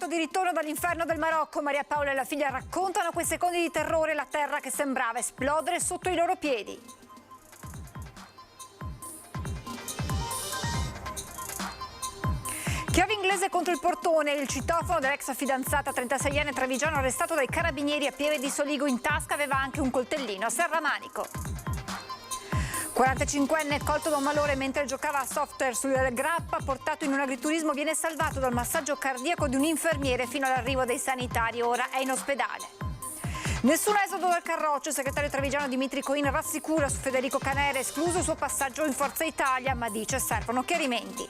di ritorno dall'inferno del Marocco. Maria Paola e la figlia raccontano quei secondi di terrore, la terra che sembrava esplodere sotto i loro piedi. Chiave inglese contro il portone, il citofono dell'ex fidanzata 36enne trevigiano arrestato dai carabinieri a Pieve di Soligo. In tasca aveva anche un coltellino a serramanico. 45enne colto da un malore mentre giocava a software sul grappa, portato in un agriturismo, viene salvato dal massaggio cardiaco di un infermiere fino all'arrivo dei sanitari, ora è in ospedale. Nessun esodo dal Carroccio, il segretario trevigiano Dimitri Coin rassicura su Federico Canere, escluso il suo passaggio in Forza Italia, ma dice servono chiarimenti.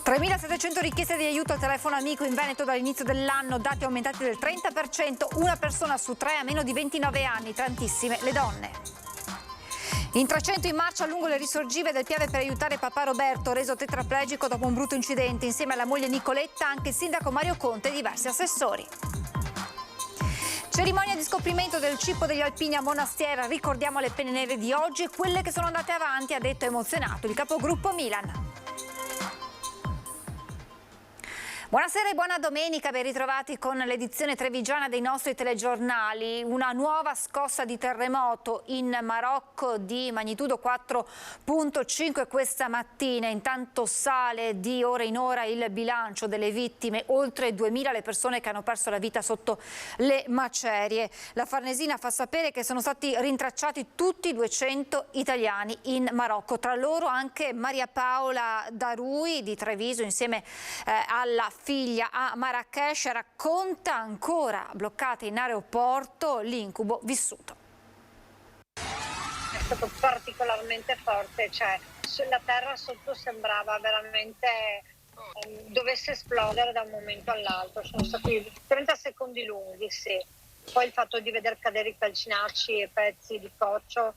3.700 richieste di aiuto al telefono amico in Veneto dall'inizio dell'anno, dati aumentati del 30%, una persona su 3 ha meno di 29 anni, tantissime le donne. In 300 in marcia lungo le risorgive del Piave per aiutare papà Roberto, reso tetraplegico dopo un brutto incidente, insieme alla moglie Nicoletta anche il sindaco Mario Conte e diversi assessori. Cerimonia di scoprimento del cippo degli alpini a Monastiera, ricordiamo le penne nere di oggi e quelle che sono andate avanti, ha detto emozionato il capogruppo Milan. Buonasera e buona domenica, ben ritrovati con l'edizione trevigiana dei nostri telegiornali. Una nuova scossa di terremoto in Marocco di magnitudo 4,5 questa mattina. Intanto sale di ora in ora il bilancio delle vittime, oltre 2.000 le persone che hanno perso la vita sotto le macerie. La Farnesina fa sapere che sono stati rintracciati tutti i 200 italiani in Marocco, tra loro anche Maria Paola Darui di Treviso insieme alla figlia a Marrakech. Racconta ancora bloccata in aeroporto l'incubo vissuto. È stato particolarmente forte, cioè la terra sotto sembrava veramente dovesse esplodere da un momento all'altro. Sono stati 30 secondi lunghi, sì. Poi il fatto di veder cadere i calcinacci e pezzi di coccio,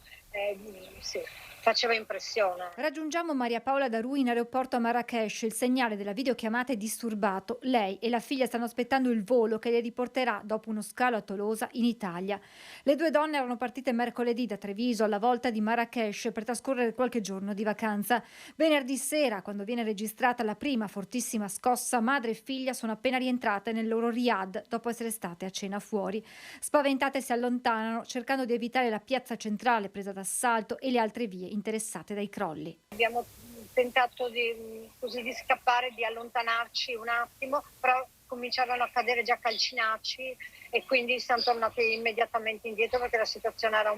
sì, faceva impressione. Raggiungiamo Maria Paola Darui in aeroporto a Marrakech. Il segnale della videochiamata è disturbato. Lei e la figlia stanno aspettando il volo che le riporterà dopo uno scalo a Tolosa in Italia. Le due donne erano partite mercoledì da Treviso alla volta di Marrakech per trascorrere qualche giorno di vacanza. Venerdì sera, quando viene registrata la prima fortissima scossa, madre e figlia sono appena rientrate nel loro riad dopo essere state a cena fuori. Spaventate si allontanano cercando di evitare la piazza centrale presa d'assalto e le altre vie interessate dai crolli. Abbiamo tentato di scappare, di allontanarci un attimo, però cominciavano a cadere già calcinacci e quindi siamo tornati immediatamente indietro perché la situazione era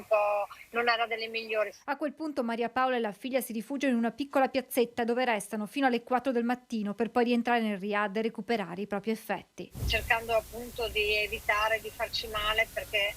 non era delle migliori. A quel punto Maria Paola e la figlia si rifugiano in una piccola piazzetta dove restano fino alle 4 del mattino per poi rientrare nel riad e recuperare i propri effetti. Cercando appunto di evitare di farci male perché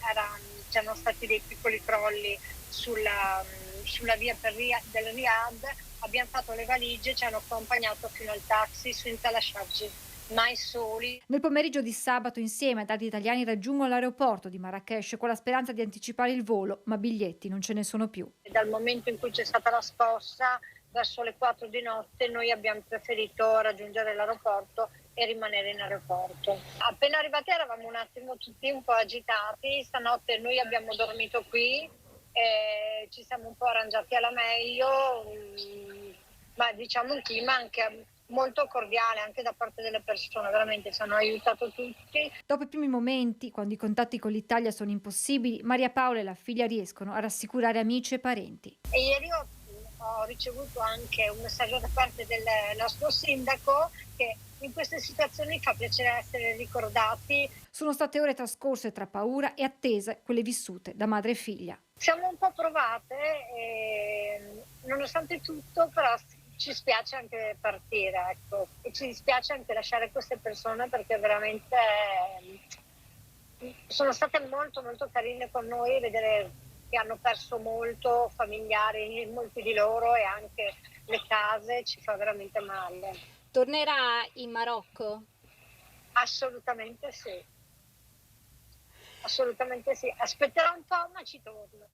c'erano stati dei piccoli crolli sulla via del Riad, abbiamo fatto le valigie, ci hanno accompagnato fino al taxi senza lasciarci mai soli. Nel pomeriggio di sabato insieme ad altri italiani raggiungono l'aeroporto di Marrakech con la speranza di anticipare il volo, ma biglietti non ce ne sono più. E dal momento in cui c'è stata la scossa, verso le 4 di notte, noi abbiamo preferito raggiungere l'aeroporto e rimanere in aeroporto. Appena arrivati eravamo un attimo tutti un po' agitati, stanotte noi abbiamo dormito qui, ci siamo un po' arrangiati alla meglio, ma diciamo un clima anche molto cordiale anche da parte delle persone, veramente ci hanno aiutato tutti. Dopo i primi momenti, quando i contatti con l'Italia sono impossibili, Maria Paola e la figlia riescono a rassicurare amici e parenti. E ieri ho ricevuto anche un messaggio da parte del nostro sindaco che in queste situazioni fa piacere essere ricordati. Sono state ore trascorse tra paura e attese, quelle vissute da madre e figlia. Siamo un po' provate, nonostante tutto, però ci spiace anche partire, ecco, e ci dispiace anche lasciare queste persone perché veramente sono state molto molto carine con noi, vedere che hanno perso molto, familiari, molti di loro e anche le case, ci fa veramente male. Tornerà in Marocco? Assolutamente sì. Assolutamente sì. Aspetterò un po', ma ci torno.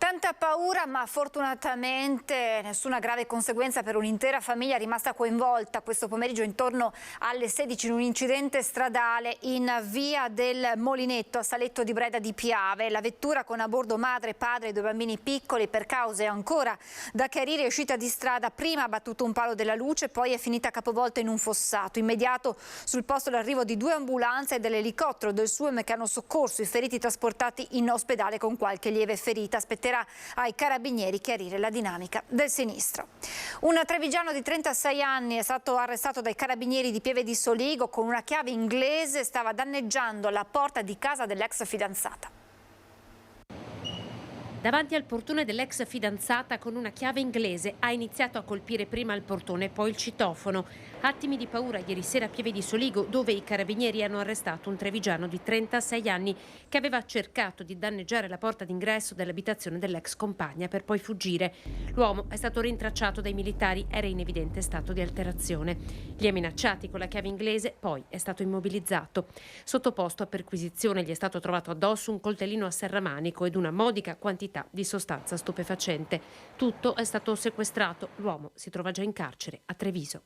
Tanta paura, ma fortunatamente nessuna grave conseguenza per un'intera famiglia rimasta coinvolta questo pomeriggio intorno alle 16 in un incidente stradale in via del Molinetto a Saletto di Breda di Piave. La vettura con a bordo madre, padre e due bambini piccoli, per cause ancora da chiarire, è uscita di strada, prima ha battuto un palo della luce, poi è finita capovolta in un fossato. Immediato sul posto l'arrivo di 2 ambulanze e dell'elicottero del SUEM che hanno soccorso i feriti trasportati in ospedale con qualche lieve ferita. Aspetterà ai carabinieri chiarire la dinamica del sinistro. Un trevigiano di 36 anni è stato arrestato dai carabinieri di Pieve di Soligo con una chiave inglese, stava danneggiando la porta di casa dell'ex fidanzata. Davanti al portone dell'ex fidanzata con una chiave inglese ha iniziato a colpire prima il portone e poi il citofono. Attimi di paura ieri sera a Pieve di Soligo, dove i carabinieri hanno arrestato un trevigiano di 36 anni che aveva cercato di danneggiare la porta d'ingresso dell'abitazione dell'ex compagna per poi fuggire. L'uomo è stato rintracciato dai militari, era in evidente stato di alterazione. Li ha minacciati con la chiave inglese, poi è stato immobilizzato. Sottoposto a perquisizione gli è stato trovato addosso un coltellino a serramanico ed una modica quantità di sostanza stupefacente. Tutto è stato sequestrato. L'uomo si trova già in carcere a Treviso.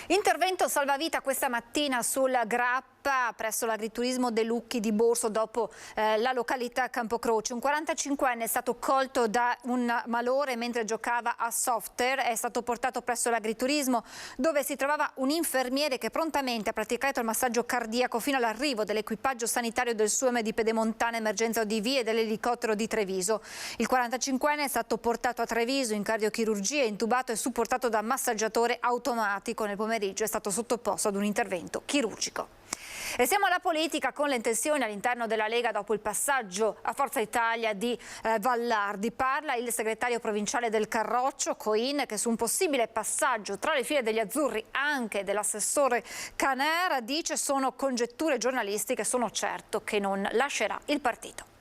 Intervento salvavita questa mattina sul Grappa presso l'agriturismo De Lucchi di Borso dopo la località Campocroce. Un 45enne è stato colto da un malore mentre giocava a Softer, è stato portato presso l'agriturismo dove si trovava un infermiere che prontamente ha praticato il massaggio cardiaco fino all'arrivo dell'equipaggio sanitario del SUEM di Pedemontana Emergenza ODV e dell'elicottero di Treviso. Il 45enne è stato portato a Treviso in cardiochirurgia, intubato e supportato da massaggiatore automatico. Nel pomeriggio è stato sottoposto ad un intervento chirurgico. E siamo alla politica con le tensioni all'interno della Lega dopo il passaggio a Forza Italia di Vallardi. Parla il segretario provinciale del Carroccio, Coin, che su un possibile passaggio tra le file degli azzurri anche dell'assessore Caner dice sono congetture giornalistiche, sono certo che non lascerà il partito.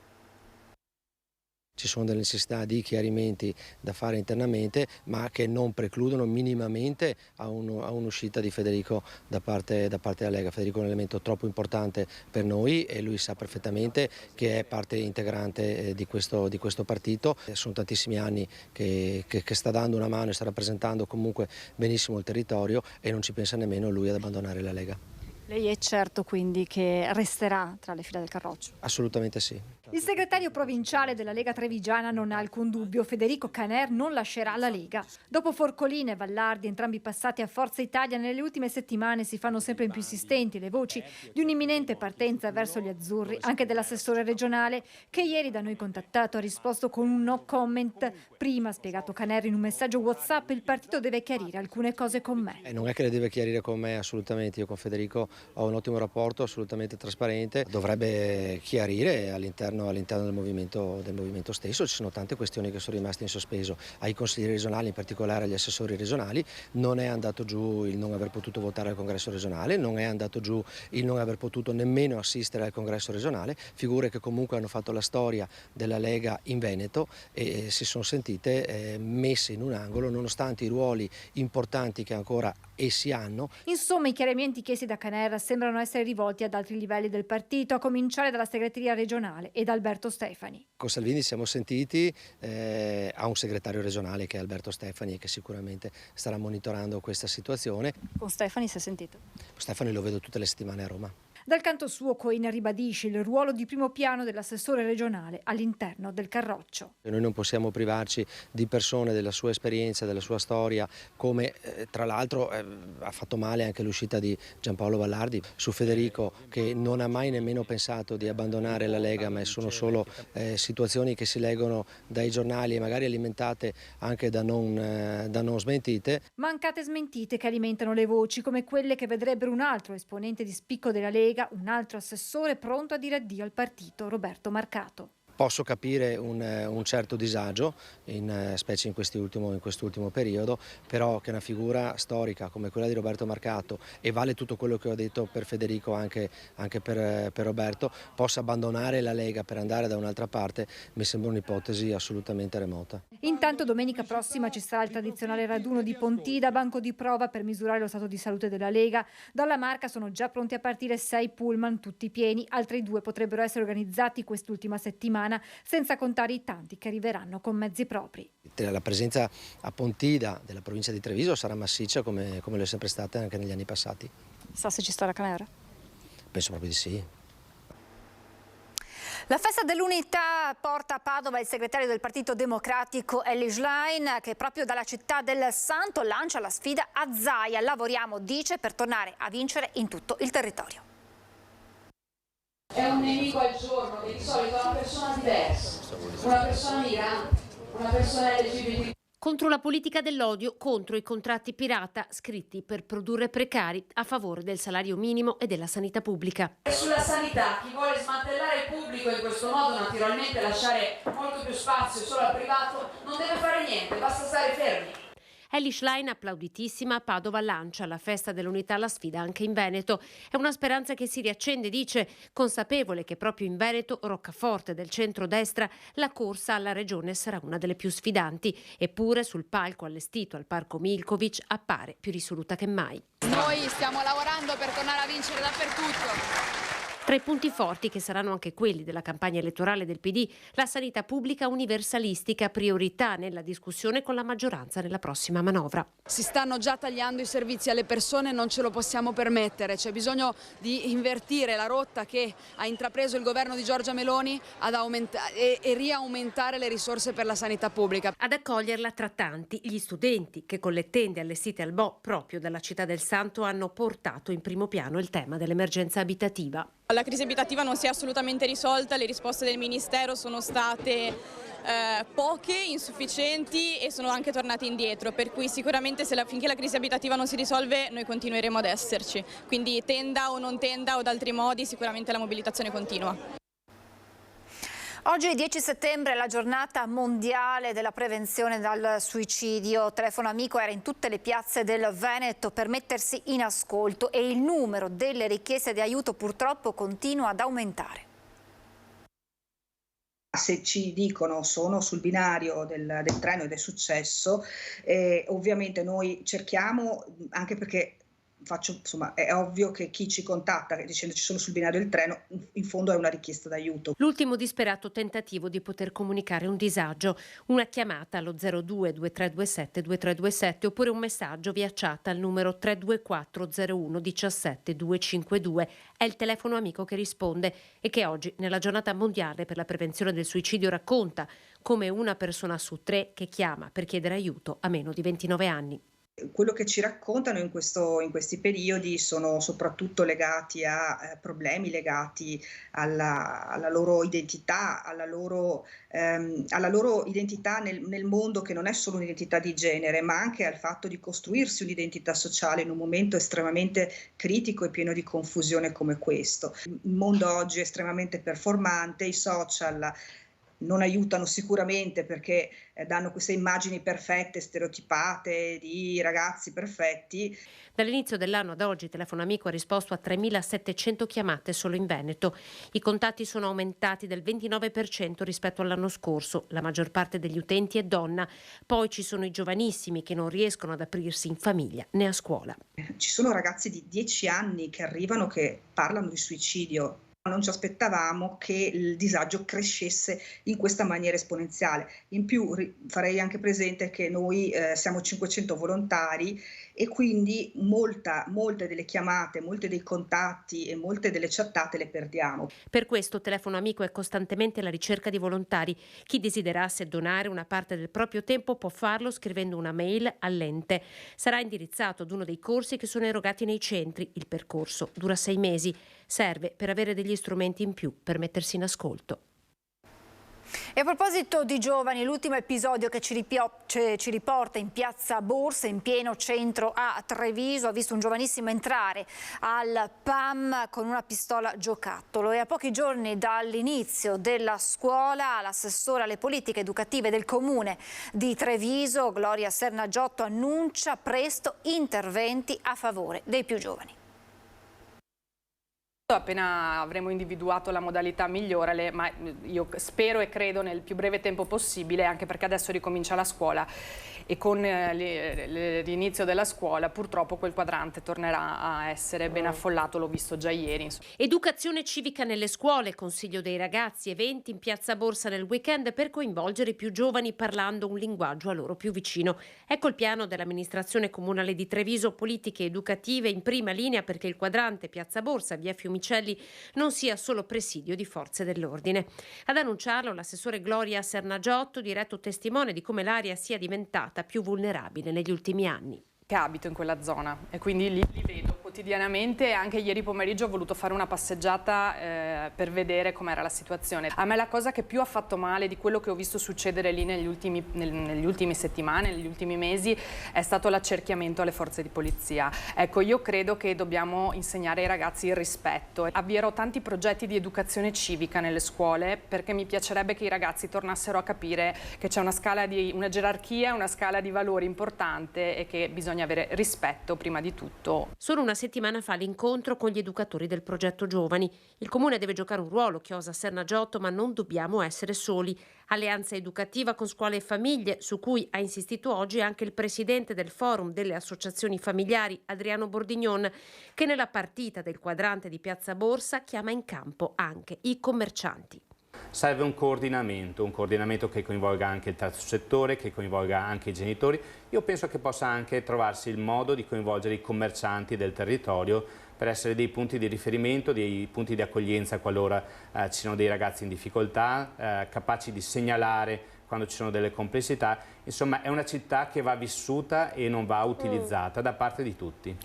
Ci sono delle necessità di chiarimenti da fare internamente, ma che non precludono minimamente a un'uscita di Federico da parte della Lega. Federico è un elemento troppo importante per noi e lui sa perfettamente che è parte integrante di questo partito. Sono tantissimi anni che sta dando una mano e sta rappresentando comunque benissimo il territorio e non ci pensa nemmeno lui ad abbandonare la Lega. Lei è certo quindi che resterà tra le fila del Carroccio? Assolutamente sì. Il segretario provinciale della Lega Trevigiana non ha alcun dubbio, Federico Caner non lascerà la Lega. Dopo Forcolina e Vallardi, entrambi passati a Forza Italia, nelle ultime settimane si fanno sempre più insistenti le voci di un'imminente partenza verso gli azzurri, anche dell'assessore regionale, che ieri da noi contattato ha risposto con un no comment. Prima, ha spiegato Caner in un messaggio WhatsApp, il partito deve chiarire alcune cose con me. Non è che le deve chiarire con me, assolutamente. Io con Federico ho un ottimo rapporto, assolutamente trasparente. Dovrebbe chiarire all'interno del movimento stesso. Ci sono tante questioni che sono rimaste in sospeso. Ai consiglieri regionali, in particolare agli assessori regionali, non è andato giù il non aver potuto votare al congresso regionale, non è andato giù il non aver potuto nemmeno assistere al congresso regionale, figure che comunque hanno fatto la storia della Lega in Veneto e si sono sentite messe in un angolo nonostante i ruoli importanti che ancora essi hanno. Insomma, i chiarimenti chiesti da Caner sembrano essere rivolti ad altri livelli del partito, a cominciare dalla segreteria regionale e da Alberto Stefani. Con Salvini siamo sentiti, ha un segretario regionale che è Alberto Stefani che sicuramente starà monitorando questa situazione. Con Stefani si è sentito? Stefani lo vedo tutte le settimane a Roma. Dal canto suo Coin ribadisce il ruolo di primo piano dell'assessore regionale all'interno del Carroccio. Noi non possiamo privarci di persone, della sua esperienza, della sua storia, come tra l'altro ha fatto male anche l'uscita di Giampaolo Vallardi su Federico, che non ha mai nemmeno pensato di abbandonare la Lega, ma sono solo situazioni che si leggono dai giornali e magari alimentate anche da non smentite. Mancate smentite che alimentano le voci, come quelle che vedrebbero un altro esponente di spicco della Lega, un altro assessore pronto a dire addio al partito, Roberto Marcato. Posso capire un certo disagio, specie in quest'ultimo periodo, però che una figura storica come quella di Roberto Marcato, e vale tutto quello che ho detto per Federico anche per Roberto, possa abbandonare la Lega per andare da un'altra parte, mi sembra un'ipotesi assolutamente remota. Intanto domenica prossima ci sarà il tradizionale raduno di Pontida, banco di prova per misurare lo stato di salute della Lega. Dalla Marca sono già pronti a partire 6 pullman, tutti pieni, altri 2 potrebbero essere organizzati quest'ultima settimana settimana, senza contare i tanti che arriveranno con mezzi propri. La presenza a Pontida della provincia di Treviso sarà massiccia come lo è sempre stata anche negli anni passati. Sa se ci sta la Caner? Penso proprio di sì. La festa dell'unità porta a Padova il segretario del Partito Democratico Elly Schlein, che proprio dalla città del Santo lancia la sfida a Zaia. Lavoriamo, dice, per tornare a vincere in tutto il territorio. È un nemico al giorno che di solito è una persona diversa, una persona migrante, una persona LGBT. Contro la politica dell'odio, contro i contratti pirata scritti per produrre precari a favore del salario minimo e della sanità pubblica. E sulla sanità, chi vuole smantellare il pubblico e in questo modo naturalmente lasciare molto più spazio solo al privato non deve fare niente, basta stare fermi. Elly Schlein, applauditissima, a Padova lancia la festa dell'unità alla sfida anche in Veneto. È una speranza che si riaccende, dice, consapevole che proprio in Veneto, roccaforte del centro-destra, la corsa alla regione sarà una delle più sfidanti. Eppure sul palco allestito al Parco Milkovic appare più risoluta che mai. Noi stiamo lavorando per tornare a vincere dappertutto. Tra i punti forti, che saranno anche quelli della campagna elettorale del PD, la sanità pubblica universalistica, priorità nella discussione con la maggioranza nella prossima manovra. Si stanno già tagliando i servizi alle persone, non ce lo possiamo permettere. C'è bisogno di invertire la rotta che ha intrapreso il governo di Giorgia Meloni e riaumentare le risorse per la sanità pubblica. Ad accoglierla tra tanti gli studenti che con le tende allestite al Bo proprio dalla città del Santo hanno portato in primo piano il tema dell'emergenza abitativa. La crisi abitativa non si è assolutamente risolta, le risposte del Ministero sono state poche, insufficienti e sono anche tornate indietro, per cui sicuramente finché la crisi abitativa non si risolve noi continueremo ad esserci, quindi tenda o non tenda o da altri modi sicuramente la mobilitazione continua. Oggi è 10 settembre, la giornata mondiale della prevenzione dal suicidio. Telefono Amico era in tutte le piazze del Veneto per mettersi in ascolto e il numero delle richieste di aiuto purtroppo continua ad aumentare. Se ci dicono sono sul binario del treno ed è successo, ovviamente noi cerchiamo, anche perché è ovvio che chi ci contatta dicendo ci sono sul binario del treno, in fondo è una richiesta d'aiuto. L'ultimo disperato tentativo di poter comunicare un disagio, una chiamata allo 02 2327 2327 oppure un messaggio via chat al numero 324 01 17 252. È il telefono amico che risponde e che oggi, nella giornata mondiale per la prevenzione del suicidio, racconta come una persona su 3 che chiama per chiedere aiuto ha meno di 29 anni. Quello che ci raccontano in questi periodi sono soprattutto legati a problemi legati alla loro identità, alla loro identità nel mondo, che non è solo un'identità di genere, ma anche al fatto di costruirsi un'identità sociale in un momento estremamente critico e pieno di confusione come questo. Il mondo oggi è estremamente performante, i social non aiutano sicuramente perché danno queste immagini perfette, stereotipate di ragazzi perfetti. Dall'inizio dell'anno ad oggi Telefono Amico ha risposto a 3.700 chiamate solo in Veneto. I contatti sono aumentati del 29% rispetto all'anno scorso. La maggior parte degli utenti è donna. Poi ci sono i giovanissimi che non riescono ad aprirsi in famiglia né a scuola. Ci sono ragazzi di 10 anni che arrivano che parlano di suicidio. Non ci aspettavamo che il disagio crescesse in questa maniera esponenziale. In più farei anche presente che noi siamo 500 volontari e quindi molte delle chiamate, molti dei contatti e molte delle chattate le perdiamo. Per questo Telefono Amico è costantemente alla ricerca di volontari. Chi desiderasse donare una parte del proprio tempo può farlo scrivendo una mail all'ente. Sarà indirizzato ad uno dei corsi che sono erogati nei centri. Il percorso dura 6 mesi. Serve per avere degli strumenti in più per mettersi in ascolto. E a proposito di giovani, l'ultimo episodio che ci riporta in piazza Borsa, in pieno centro a Treviso, ha visto un giovanissimo entrare al PAM con una pistola giocattolo e a pochi giorni dall'inizio della scuola l'assessore alle politiche educative del comune di Treviso, Gloria Sernagiotto, annuncia presto interventi a favore dei più giovani. Appena avremo individuato la modalità migliore, ma io spero e credo nel più breve tempo possibile, anche perché adesso ricomincia la scuola e con l'inizio della scuola purtroppo quel quadrante tornerà a essere ben affollato, l'ho visto già ieri. Educazione civica nelle scuole, consiglio dei ragazzi, eventi in Piazza Borsa nel weekend per coinvolgere i più giovani parlando un linguaggio a loro più vicino. Ecco il piano dell'amministrazione comunale di Treviso, politiche educative in prima linea perché il quadrante Piazza Borsa, via Fiumicelli, non sia solo presidio di forze dell'ordine. Ad annunciarlo l'assessore Gloria Sernagiotto, diretto testimone di come l'area sia diventata più vulnerabile negli ultimi anni. Che abito in quella zona e quindi li vedo quotidianamente. Anche ieri pomeriggio ho voluto fare una passeggiata per vedere com'era la situazione. A me la cosa che più ha fatto male di quello che ho visto succedere lì negli ultimi settimane, negli ultimi mesi, è stato l'accerchiamento alle forze di polizia. Ecco, io credo che dobbiamo insegnare ai ragazzi il rispetto. Avvierò tanti progetti di educazione civica nelle scuole perché mi piacerebbe che i ragazzi tornassero a capire che c'è una gerarchia, una scala di valori importante e che bisogna avere rispetto prima di tutto. Solo una settimana fa l'incontro con gli educatori del progetto Giovani. Il comune deve giocare un ruolo, chiosa Sernagiotto, ma non dobbiamo essere soli. Alleanza educativa con scuole e famiglie, su cui ha insistito oggi anche il presidente del forum delle associazioni familiari, Adriano Bordignon, che nella partita del quadrante di Piazza Borsa chiama in campo anche i commercianti. Serve un coordinamento che coinvolga anche il terzo settore, che coinvolga anche i genitori. Io penso che possa anche trovarsi il modo di coinvolgere i commercianti del territorio per essere dei punti di riferimento, dei punti di accoglienza qualora ci siano dei ragazzi in difficoltà, capaci di segnalare quando ci sono delle complessità. Insomma, è una città che va vissuta e non va utilizzata da parte di tutti.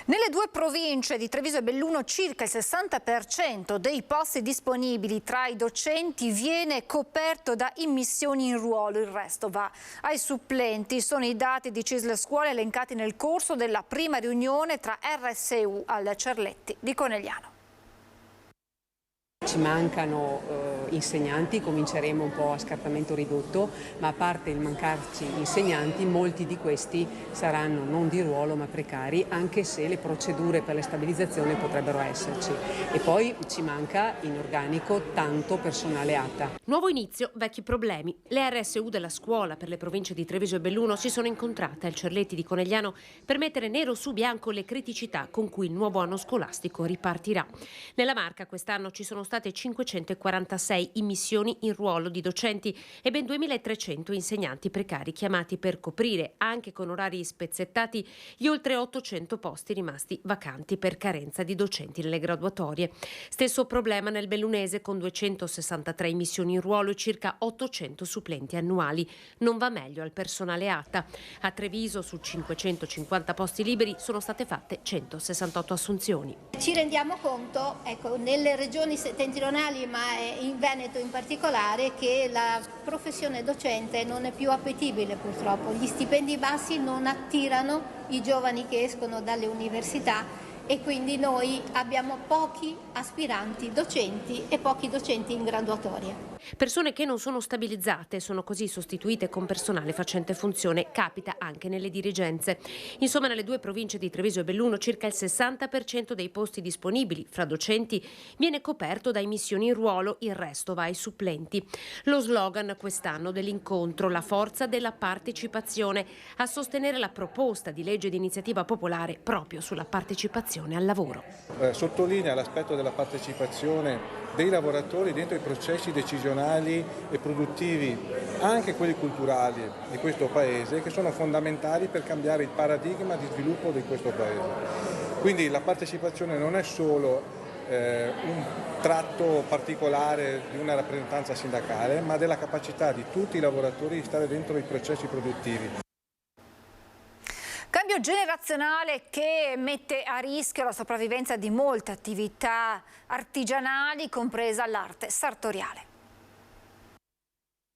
Nelle due province di Treviso e Belluno circa il 60% dei posti disponibili tra i docenti viene coperto da immissioni in ruolo, il resto va ai supplenti. Sono i dati di CISL Scuole elencati nel corso della prima riunione tra RSU al Cerletti di Conegliano. Ci mancano insegnanti, cominceremo un po' a scartamento ridotto, ma a parte il mancarci insegnanti, molti di questi saranno non di ruolo ma precari, anche se le procedure per la stabilizzazione potrebbero esserci. E poi ci manca in organico tanto personale ATA. Nuovo inizio, vecchi problemi. Le RSU della scuola per le province di Treviso e Belluno si sono incontrate al Cerletti di Conegliano per mettere nero su bianco le criticità con cui il nuovo anno scolastico ripartirà. Nella Marca quest'anno ci sono state 546 immissioni in ruolo di docenti e ben 2.300 insegnanti precari chiamati per coprire, anche con orari spezzettati, gli oltre 800 posti rimasti vacanti per carenza di docenti nelle graduatorie. Stesso problema nel Bellunese con 263 immissioni in ruolo e circa 800 supplenti annuali. Non va meglio al personale ATA. A Treviso su 550 posti liberi sono state fatte 168 assunzioni. Ci rendiamo conto, nelle regioni settentrionali ma in Veneto in particolare, che la professione docente non è più appetibile purtroppo. Gli stipendi bassi non attirano i giovani che escono dalle università e quindi noi abbiamo pochi aspiranti docenti e pochi docenti in graduatoria. Persone che non sono stabilizzate sono così sostituite con personale facente funzione, capita anche nelle dirigenze. Insomma, nelle due province di Treviso e Belluno circa il 60% dei posti disponibili fra docenti viene coperto da immissioni in ruolo, il resto va ai supplenti. Lo slogan quest'anno dell'incontro, la forza della partecipazione, a sostenere la proposta di legge di iniziativa popolare proprio sulla partecipazione al lavoro. Sottolinea l'aspetto della partecipazione dei lavoratori dentro i processi decisionali e produttivi, anche quelli culturali di questo Paese, che sono fondamentali per cambiare il paradigma di sviluppo di questo Paese. Quindi la partecipazione non è solo un tratto particolare di una rappresentanza sindacale, ma della capacità di tutti i lavoratori di stare dentro i processi produttivi. Cambio generazionale che mette a rischio la sopravvivenza di molte attività artigianali, compresa l'arte sartoriale.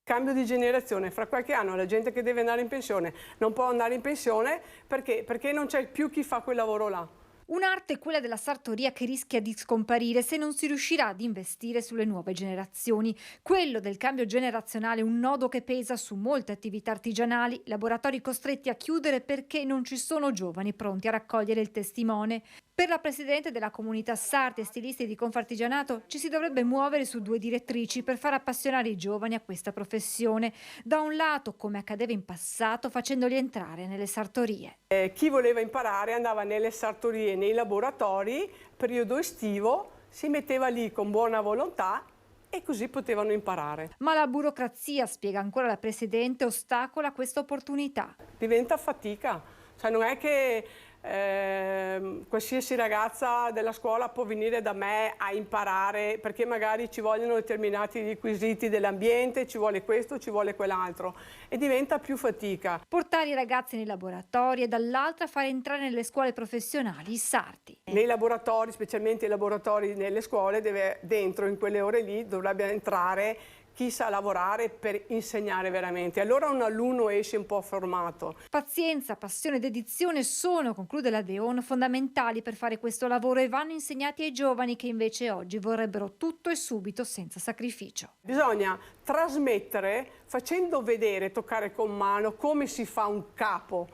Cambio di generazione, fra qualche anno la gente che deve andare in pensione non può andare in pensione perché non c'è più chi fa quel lavoro là. Un'arte, quella della sartoria, che rischia di scomparire se non si riuscirà ad investire sulle nuove generazioni. Quello del cambio generazionale, un nodo che pesa su molte attività artigianali, laboratori costretti a chiudere perché non ci sono giovani pronti a raccogliere il testimone. Per la presidente della comunità sardi e stilisti di Confartigianato ci si dovrebbe muovere su 2 direttrici per far appassionare i giovani a questa professione. Da un lato, come accadeva in passato, facendoli entrare nelle sartorie. Chi voleva imparare andava nelle sartorie, nei laboratori, periodo estivo, si metteva lì con buona volontà e così potevano imparare. Ma la burocrazia, spiega ancora la presidente, ostacola questa opportunità. Diventa fatica, cioè non è che qualsiasi ragazza della scuola può venire da me a imparare, perché magari ci vogliono determinati requisiti dell'ambiente, ci vuole questo, ci vuole quell'altro, e diventa più fatica. Portare i ragazzi nei laboratori e dall'altra fare entrare nelle scuole professionali i sardi. Nei laboratori, specialmente i laboratori nelle scuole, dentro in quelle ore lì dovrebbe entrare chi sa lavorare per insegnare veramente. Allora un alunno esce un po' formato. Pazienza, passione ed dedizione sono, conclude la Deon, fondamentali per fare questo lavoro e vanno insegnati ai giovani che invece oggi vorrebbero tutto e subito senza sacrificio. Bisogna trasmettere facendo vedere, toccare con mano come si fa un capo,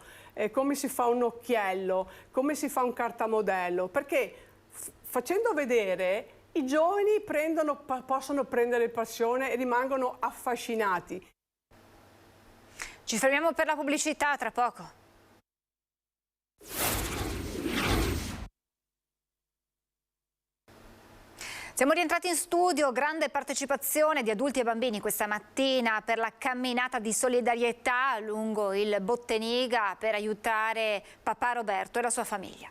come si fa un occhiello, come si fa un cartamodello, perché facendo vedere i giovani possono prendere passione e rimangono affascinati. Ci fermiamo per la pubblicità, tra poco. Siamo rientrati in studio, grande partecipazione di adulti e bambini questa mattina per la camminata di solidarietà lungo il Botteniga per aiutare papà Roberto e la sua famiglia.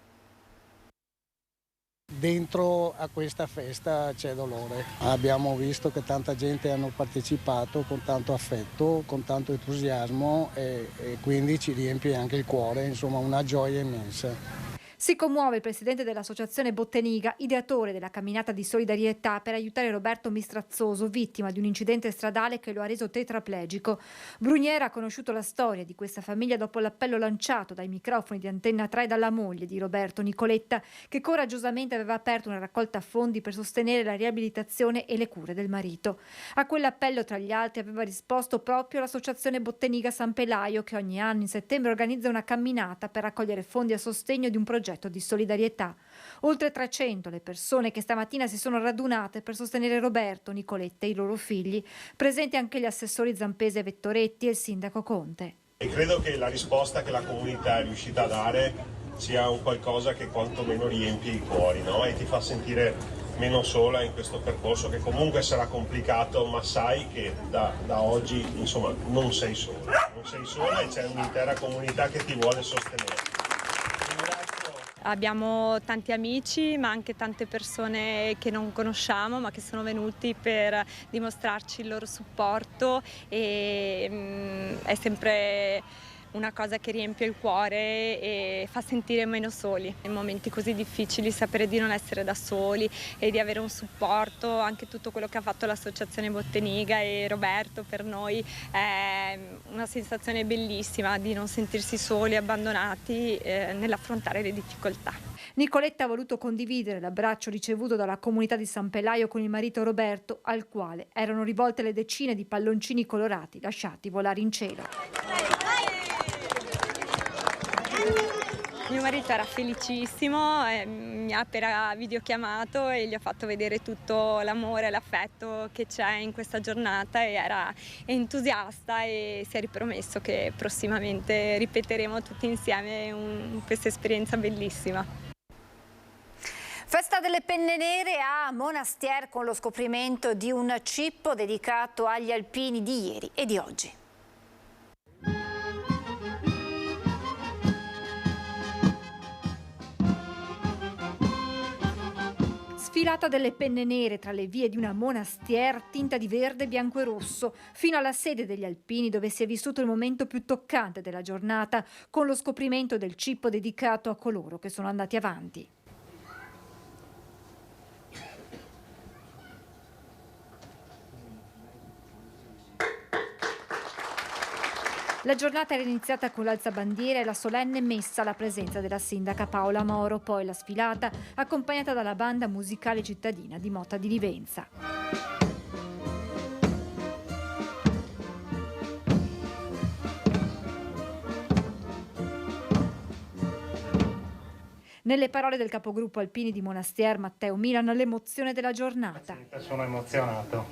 Dentro a questa festa c'è dolore. Abbiamo visto che tanta gente hanno partecipato con tanto affetto, con tanto entusiasmo e quindi ci riempie anche il cuore, insomma una gioia immensa. Si commuove il presidente dell'associazione Botteniga, ideatore della camminata di solidarietà per aiutare Roberto Mistrazzoso, vittima di un incidente stradale che lo ha reso tetraplegico. Bruniera ha conosciuto la storia di questa famiglia dopo l'appello lanciato dai microfoni di Antenna 3 dalla moglie di Roberto, Nicoletta, che coraggiosamente aveva aperto una raccolta fondi per sostenere la riabilitazione e le cure del marito. A quell'appello, tra gli altri, aveva risposto proprio l'associazione Botteniga San Pelaio, che ogni anno in settembre organizza una camminata per raccogliere fondi a sostegno di un progetto di solidarietà. Oltre 300 le persone che stamattina si sono radunate per sostenere Roberto, Nicoletta e i loro figli, presenti anche gli assessori Zampese e Vettoretti e il sindaco Conte. E credo che la risposta che la comunità è riuscita a dare sia un qualcosa che quantomeno riempie i cuori, no? E ti fa sentire meno sola in questo percorso che comunque sarà complicato, ma sai che da oggi insomma non sei sola e c'è un'intera comunità che ti vuole sostenere. Abbiamo tanti amici, ma anche tante persone che non conosciamo, ma che sono venuti per dimostrarci il loro supporto e è sempre una cosa che riempie il cuore e fa sentire meno soli. In momenti così difficili sapere di non essere da soli e di avere un supporto, anche tutto quello che ha fatto l'associazione Botteniga e Roberto per noi è una sensazione bellissima di non sentirsi soli, abbandonati nell'affrontare le difficoltà. Nicoletta ha voluto condividere l'abbraccio ricevuto dalla comunità di San Pelaio con il marito Roberto, al quale erano rivolte le decine di palloncini colorati lasciati volare in cielo. Mio marito era felicissimo, mi ha appena videochiamato e gli ho fatto vedere tutto l'amore e l'affetto che c'è in questa giornata e era entusiasta e si è ripromesso che prossimamente ripeteremo tutti insieme questa esperienza bellissima. Festa delle penne nere a Monastier con lo scoprimento di un cippo dedicato agli alpini di ieri e di oggi. Sfilata delle penne nere tra le vie di una Monastier tinta di verde, bianco e rosso, fino alla sede degli alpini dove si è vissuto il momento più toccante della giornata con lo scoprimento del cippo dedicato a coloro che sono andati avanti. La giornata era iniziata con l'alzabandiera e la solenne messa alla presenza della sindaca Paola Moro, poi la sfilata accompagnata dalla banda musicale cittadina di Motta di Livenza. Nelle parole del capogruppo Alpini di Monastier, Matteo Milan, l'emozione della giornata. Sono emozionato.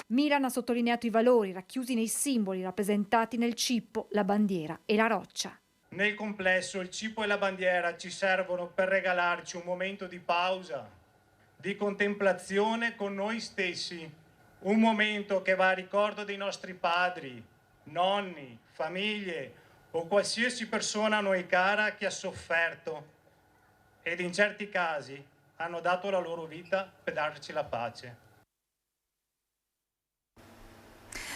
Milan ha sottolineato i valori racchiusi nei simboli rappresentati nel cippo, la bandiera e la roccia. Nel complesso il cippo e la bandiera ci servono per regalarci un momento di pausa, di contemplazione con noi stessi, un momento che va a ricordo dei nostri padri, nonni, famiglie o qualsiasi persona a noi cara che ha sofferto ed in certi casi hanno dato la loro vita per darci la pace.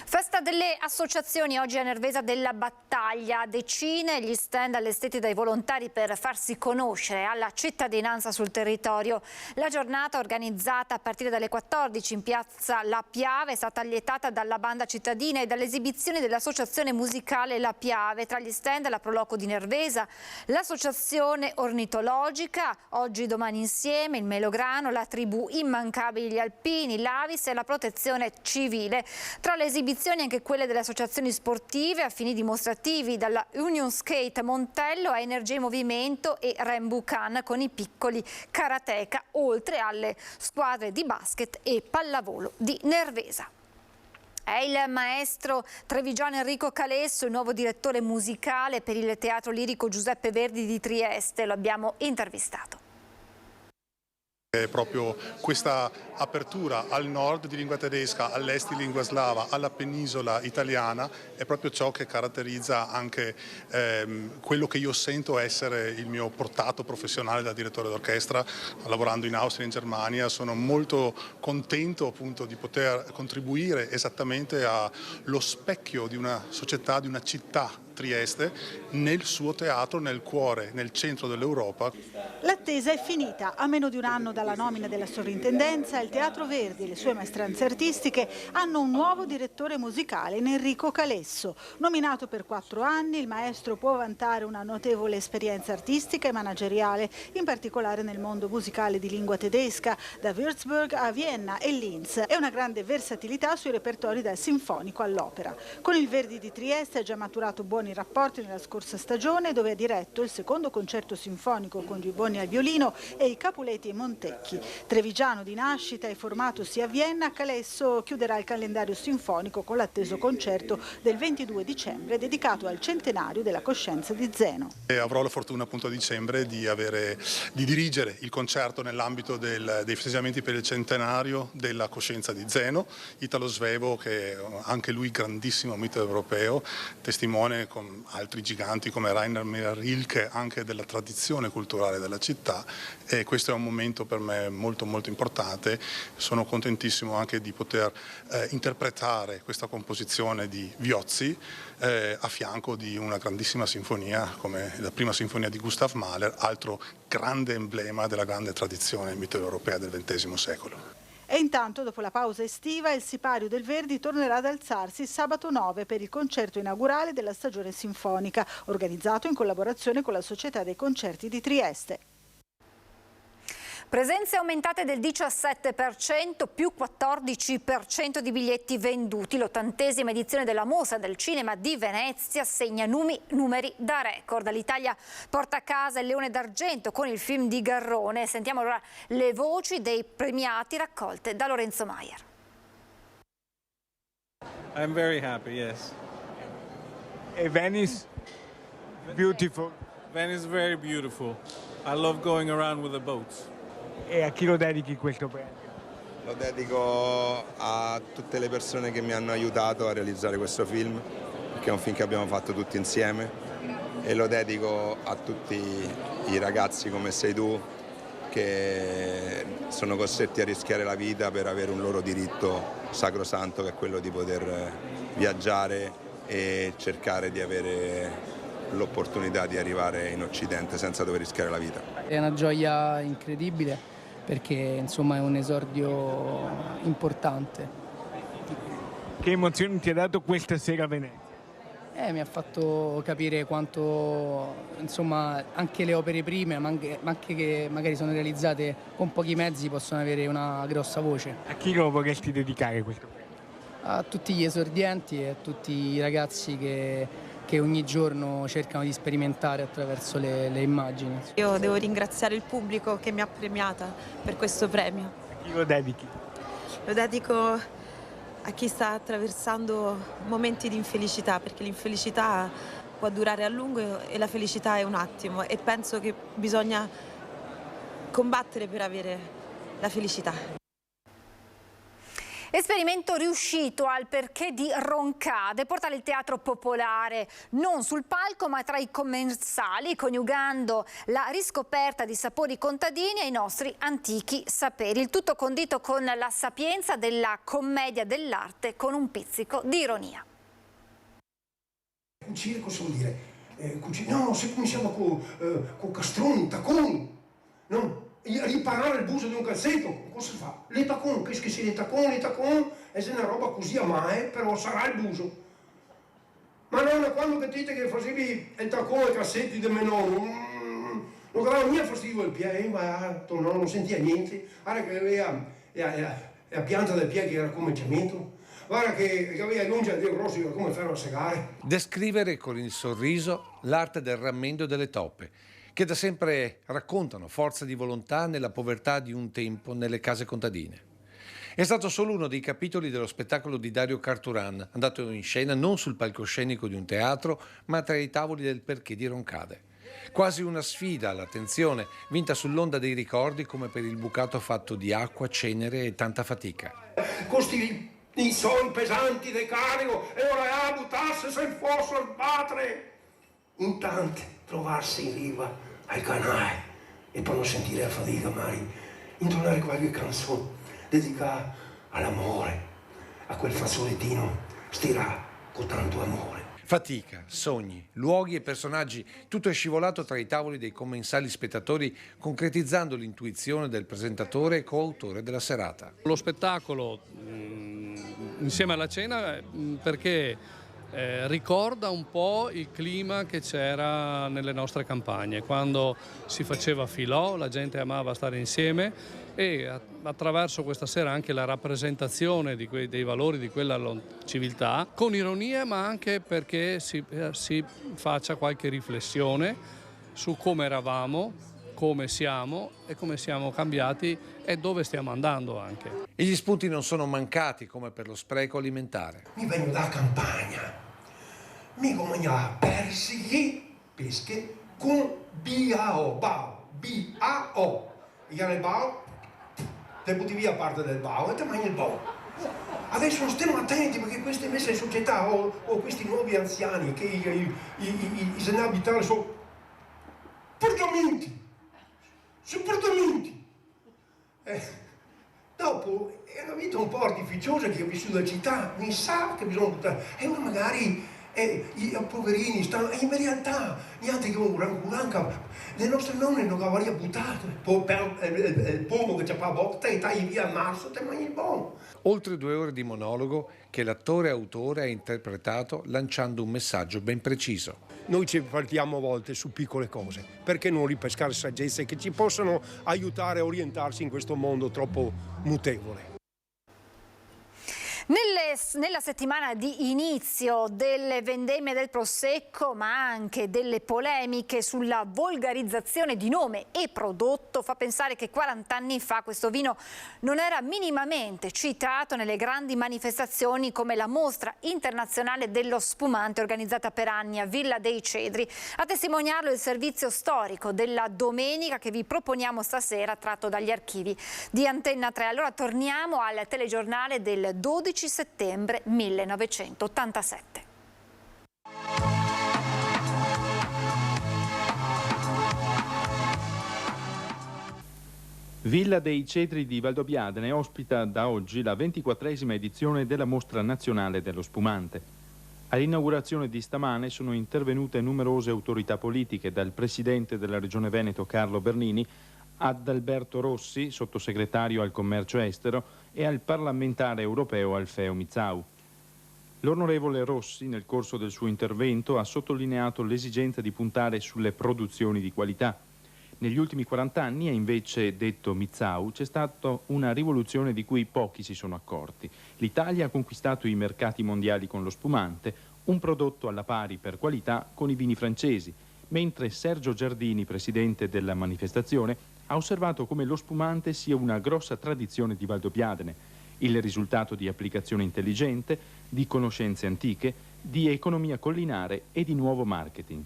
Festa delle associazioni oggi a Nervesa della Battaglia, decine gli stand allestiti dai volontari per farsi conoscere alla cittadinanza sul territorio. La giornata organizzata a partire dalle 14 in piazza La Piave è stata allietata dalla banda cittadina e dalle esibizioni dell'associazione musicale La Piave. Tra gli stand la Proloco di Nervesa, l'associazione ornitologica, Oggi Domani Insieme, il Melograno, la tribù Immancabili Alpini, l'Avis e la Protezione Civile. Tra le esibizioni anche quelle delle associazioni sportive a fini dimostrativi, dalla Union Skate Montello a Energia in Movimento e Rembucan con i piccoli karateka, oltre alle squadre di basket e pallavolo di Nervesa. È il maestro trevigiano Enrico Calesso, il nuovo direttore musicale per il Teatro Lirico Giuseppe Verdi di Trieste. Lo abbiamo intervistato. È proprio questa apertura al nord di lingua tedesca, all'est di lingua slava, alla penisola italiana è proprio ciò che caratterizza anche quello che io sento essere il mio portato professionale da direttore d'orchestra, lavorando in Austria e in Germania. Sono molto contento appunto di poter contribuire esattamente allo specchio di una società, di una città, Trieste, nel suo teatro, nel cuore, nel centro dell'Europa. L'attesa è finita. A meno di un anno dalla nomina della sovrintendenza, il Teatro Verdi e le sue maestranze artistiche hanno un nuovo direttore musicale in Enrico Calesso. Nominato per 4 anni, il maestro può vantare una notevole esperienza artistica e manageriale, in particolare nel mondo musicale di lingua tedesca, da Würzburg a Vienna e Linz, e una grande versatilità sui repertori dal sinfonico all'opera. Con il Verdi di Trieste ha già maturato buoni rapporti nella scorsa stagione, dove ha diretto il secondo concerto sinfonico con Gibboni al violino e i Capuleti e Montecchi. Trevigiano di nascita e formatosi a Vienna, Calesso chiuderà il calendario sinfonico con l'atteso concerto del 22 dicembre dedicato al centenario della Coscienza di Zeno. Avrò la fortuna appunto a dicembre di dirigere il concerto nell'ambito dei festeggiamenti per il centenario della Coscienza di Zeno, Italo Svevo, che è anche lui grandissimo mito europeo, testimone con altri giganti come Rainer Maria-Rilke anche della tradizione culturale della città, e questo è un momento per me molto molto importante. Sono contentissimo anche di poter interpretare questa composizione di Viozzi a fianco di una grandissima sinfonia come la prima sinfonia di Gustav Mahler, altro grande emblema della grande tradizione mitteleuropea del XX secolo. E intanto, dopo la pausa estiva, il sipario del Verdi tornerà ad alzarsi sabato 9 per il concerto inaugurale della stagione sinfonica, organizzato in collaborazione con la Società dei Concerti di Trieste. Presenze aumentate del 17%, più 14% di biglietti venduti. L'80ª edizione della Mostra del Cinema di Venezia segna numeri da record. L'Italia porta a casa il Leone d'Argento con il film di Garrone. Sentiamo allora le voci dei premiati raccolte da Lorenzo Maier. I'm very happy, yes. Venice, beautiful. Venice, very beautiful. I love going around with the boats. E a chi lo dedichi questo premio? Lo dedico a tutte le persone che mi hanno aiutato a realizzare questo film, perché è un film che abbiamo fatto tutti insieme, e lo dedico a tutti i ragazzi come sei tu, che sono costretti a rischiare la vita per avere un loro diritto sacrosanto, che è quello di poter viaggiare e cercare di avere l'opportunità di arrivare in Occidente senza dover rischiare la vita. È una gioia incredibile, perché insomma è un esordio importante. Che emozioni ti ha dato questa sera a Venezia? Mi ha fatto capire quanto insomma anche le opere prime, ma anche che magari sono realizzate con pochi mezzi, possono avere una grossa voce. A chi lo vorresti dedicare questo premio? a tutti gli esordienti e a tutti i ragazzi che ogni giorno cercano di sperimentare attraverso le immagini. Io devo ringraziare il pubblico che mi ha premiata per questo premio. A chi lo dedichi? Lo dedico a chi sta attraversando momenti di infelicità, perché l'infelicità può durare a lungo e la felicità è un attimo, e penso che bisogna combattere per avere la felicità. Esperimento riuscito al Perché di Roncade, portare il teatro popolare non sul palco ma tra i commensali, coniugando la riscoperta di sapori contadini ai nostri antichi saperi. Il tutto condito con la sapienza della commedia dell'arte, con un pizzico di ironia. Cucire cosa vuol dire? No, se cominciamo con castroni, tacconi, no? Riparare il buso di un calzetto, cosa si fa? Le tacon, che si le tacon, è una roba così a mai, però sarà il buso. Ma non quando che dite che facevi il tacon e i cassetti del mio nonno, non dava niente fastidio il piede, ma tuo nonno non sentiva niente, guarda che aveva la pianta del piede che era come cemento, guarda che aveva l'unghia di rossi come ferro a segare. Descrivere con il sorriso l'arte del rammendo delle toppe, che da sempre raccontano forza di volontà nella povertà di un tempo nelle case contadine. È stato solo uno dei capitoli dello spettacolo di Dario Carturan, andato in scena non sul palcoscenico di un teatro, ma tra i tavoli del Perché di Roncade. Quasi una sfida all'attenzione, vinta sull'onda dei ricordi come per il bucato fatto di acqua, cenere e tanta fatica. Costi i soldi pesanti del carico e ora buttasse se il fosso al battere. Intanto trovarsi in riva al canale e poi non sentire la fatica mai, intonare qualche canzone dedicata all'amore, a quel fazzolettino stirà con tanto amore. Fatica, sogni, luoghi e personaggi, tutto è scivolato tra i tavoli dei commensali spettatori, concretizzando l'intuizione del presentatore e coautore della serata. Lo spettacolo insieme alla cena perché ricorda un po' il clima che c'era nelle nostre campagne, quando si faceva filò, la gente amava stare insieme, e attraverso questa sera anche la rappresentazione dei valori di quella civiltà, con ironia, ma anche perché si faccia qualche riflessione su come eravamo, come siamo e come siamo cambiati e dove stiamo andando anche. E gli spunti non sono mancati, come per lo spreco alimentare. Mi vengo da campagna, mi mangiava persigli, pesche con B-A-O, B-A-O. E nel bao, te butti via parte del bao e te mangi il bao. Adesso stiamo attenti perché queste messe in società o questi nuovi anziani che i senabitali sono portamenti. Dopo è una vita un po' artificiosa che ho vissuto in città, mi sa che bisogna buttare, e uno magari i poverini stanno, in realtà niente che le nostre nonne non avrebbero buttato il pomo che c'è a botta e tagli via il masso, te mangi il buono. Oltre 2 ore di monologo che l'attore-autore ha interpretato lanciando un messaggio ben preciso. Noi ci partiamo a volte su piccole cose, perché non ripescare saggezze che ci possano aiutare a orientarsi in questo mondo troppo mutevole. Nella settimana di inizio delle vendemmie del Prosecco, ma anche delle polemiche sulla volgarizzazione di nome e prodotto, fa pensare che 40 anni fa questo vino non era minimamente citato nelle grandi manifestazioni come la Mostra Internazionale dello Spumante organizzata per anni a Villa dei Cedri. A testimoniarlo il servizio storico della domenica che vi proponiamo stasera, tratto dagli archivi di Antenna 3. Allora torniamo al telegiornale del 12 settembre 1987. Villa dei Cedri di Valdobbiadene ospita da oggi la 24esima edizione della Mostra Nazionale dello Spumante. All'inaugurazione di stamane sono intervenute numerose autorità politiche, dal presidente della Regione Veneto Carlo Bernini ad Alberto Rossi, sottosegretario al commercio estero, e al parlamentare europeo Alfeo Mizzau. L'onorevole Rossi, nel corso del suo intervento, ha sottolineato l'esigenza di puntare sulle produzioni di qualità. Negli ultimi 40 anni, invece, detto Mizau, c'è stata una rivoluzione di cui pochi si sono accorti. L'Italia ha conquistato i mercati mondiali con lo spumante, un prodotto alla pari per qualità con i vini francesi, mentre Sergio Giardini, presidente della manifestazione, ha osservato come lo spumante sia una grossa tradizione di Valdobbiadene, il risultato di applicazione intelligente, di conoscenze antiche, di economia collinare e di nuovo marketing.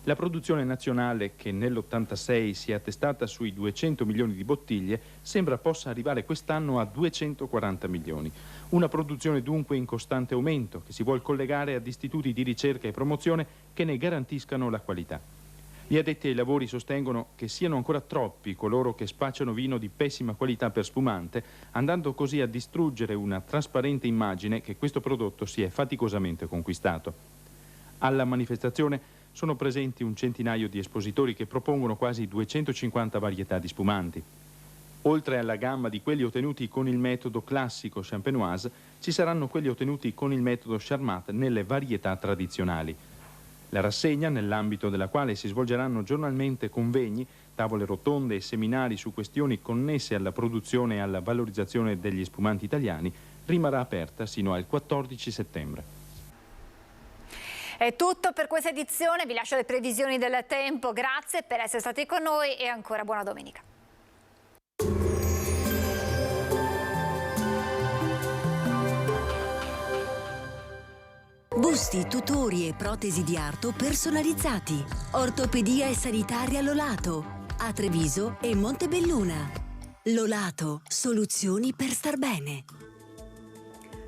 La produzione nazionale, che nell'86 si è attestata sui 200 milioni di bottiglie, sembra possa arrivare quest'anno a 240 milioni. Una produzione dunque in costante aumento, che si vuol collegare ad istituti di ricerca e promozione che ne garantiscano la qualità. Gli addetti ai lavori sostengono che siano ancora troppi coloro che spacciano vino di pessima qualità per spumante, andando così a distruggere una trasparente immagine che questo prodotto si è faticosamente conquistato. Alla manifestazione sono presenti un centinaio di espositori che propongono quasi 250 varietà di spumanti. Oltre alla gamma di quelli ottenuti con il metodo classico champenoise, ci saranno quelli ottenuti con il metodo Charmat nelle varietà tradizionali. La rassegna, nell'ambito della quale si svolgeranno giornalmente convegni, tavole rotonde e seminari su questioni connesse alla produzione e alla valorizzazione degli spumanti italiani, rimarrà aperta sino al 14 settembre. È tutto per questa edizione, vi lascio le previsioni del tempo, grazie per essere stati con noi e ancora buona domenica. Busti, tutori e protesi di arto personalizzati. Ortopedia e sanitaria Lolato, a Treviso e Montebelluna. Lolato, soluzioni per star bene.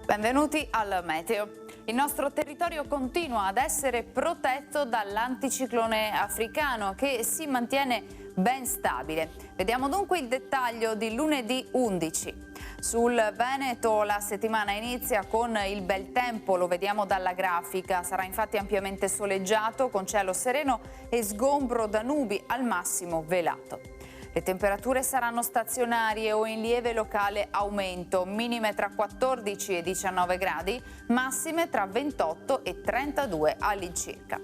Benvenuti al meteo. Il nostro territorio continua ad essere protetto dall'anticiclone africano che si mantiene ben stabile. Vediamo dunque il dettaglio di lunedì 11. Sul Veneto la settimana inizia con il bel tempo, lo vediamo dalla grafica. Sarà infatti ampiamente soleggiato con cielo sereno e sgombro da nubi al massimo velato. Le temperature saranno stazionarie o in lieve locale aumento, minime tra 14 e 19 gradi, massime tra 28 e 32 all'incirca.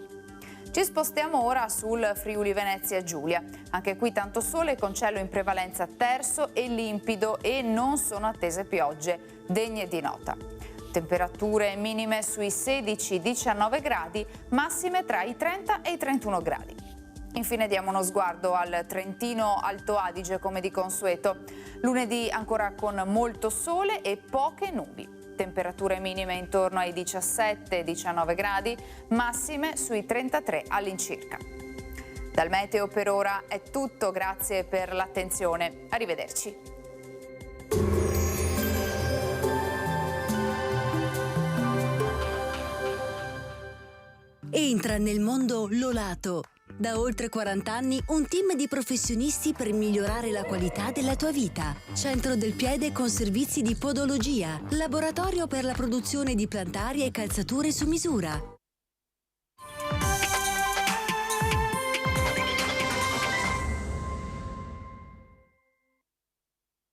Ci spostiamo ora sul Friuli Venezia Giulia. Anche qui tanto sole con cielo in prevalenza terso e limpido e non sono attese piogge degne di nota. Temperature minime sui 16-19 gradi, massime tra i 30 e i 31 gradi. Infine diamo uno sguardo al Trentino Alto Adige come di consueto. Lunedì ancora con molto sole e poche nubi. Temperature minime intorno ai 17-19 gradi, massime sui 33 all'incirca. Dal meteo per ora è tutto, grazie per l'attenzione. Arrivederci. Entra nel mondo Lolato. Da oltre 40 anni un team di professionisti per migliorare la qualità della tua vita. Centro del piede con servizi di podologia, laboratorio per la produzione di plantari e calzature su misura.